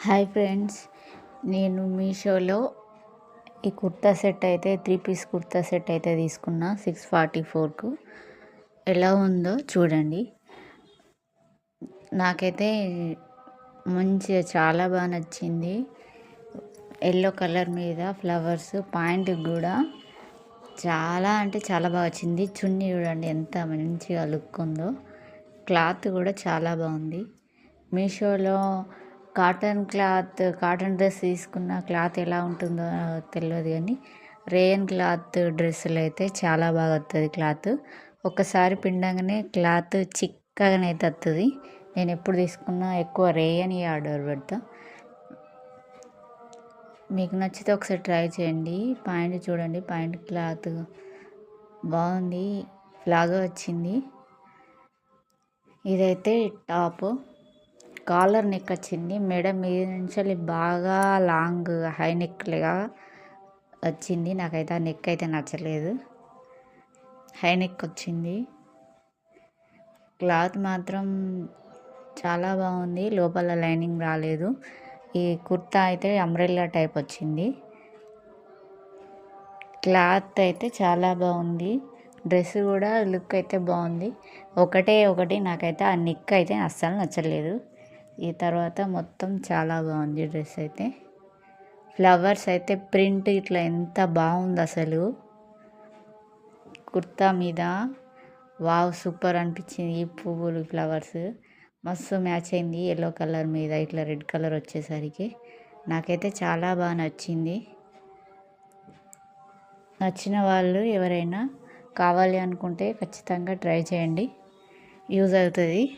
Hi friends, నేను మీషోలో ఈ కుర్తా సెట్ అయితే 3 పీస్ కుర్తా సెట్ అయితే తీసుకున్నా 644కు. ఎలా ఉందో చూడండి. నాకైతే మంచిగా చాలా బాగా నచ్చింది. ఎల్లో కలర్ మీద ఫ్లవర్స్, పాయింట్ కూడా చాలా అంటే చాలా బాగా వచ్చింది. చున్నీ చూడండి ఎంత మంచిగా లుక్ ఉందో. క్లాత్ కూడా చాలా బాగుంది. మీషోలో కాటన్ డ్రెస్ తీసుకున్న క్లాత్ ఎలా ఉంటుందో తెలియదు, కానీ రేయన్ క్లాత్ డ్రెస్సులు అయితే చాలా బాగా వస్తుంది. క్లాత్ ఒక్కసారి పిండంగానే క్లాత్ చిక్కగానైతే వస్తుంది. నేను ఎప్పుడు తీసుకున్నా ఎక్కువ రేయన్ ఆర్డర్ పెడతా. మీకు నచ్చితే ఒకసారి ట్రై చేయండి. పాయింట్ చూడండి, పాయింట్ క్లాత్ బాగుంది, ఫ్లాగా వచ్చింది. ఇదైతే టాప్, కాలర్ నెక్ వచ్చింది. మెడ మీద నుంచి బాగా లాంగ్ హై నెక్గా వచ్చింది. నాకైతే ఆ నెక్ అయితే నచ్చలేదు. హై నెక్ వచ్చింది. క్లాత్ మాత్రం చాలా బాగుంది, లోపల లైనింగ్ రాలేదు. ఈ కుర్తా అయితే అంబ్రెల్లా టైప్ వచ్చింది. క్లాత్ అయితే చాలా బాగుంది. డ్రెస్ కూడా లుక్ అయితే బాగుంది. ఒకటి నాకైతే ఆ నెక్ అయితే అస్సలు నచ్చలేదు. ఈ తర్వాత మొత్తం చాలా బాగుంది డ్రెస్ అయితే. ఫ్లవర్స్ అయితే ప్రింట్ ఇట్లా ఎంత బాగుంది అసలు కుర్తా మీద. వావ్, సూపర్ అనిపించింది. ఈ పువ్వులు ఫ్లవర్స్ మస్తు మ్యాచ్ అయింది. ఎల్లో కలర్ మీద ఇట్లా రెడ్ కలర్ వచ్చేసరికి నాకైతే చాలా బాగా నచ్చింది. నచ్చిన వాళ్ళు ఎవరైనా కావాలి అనుకుంటే ఖచ్చితంగా ట్రై చేయండి, యూజ్ అవుతుంది.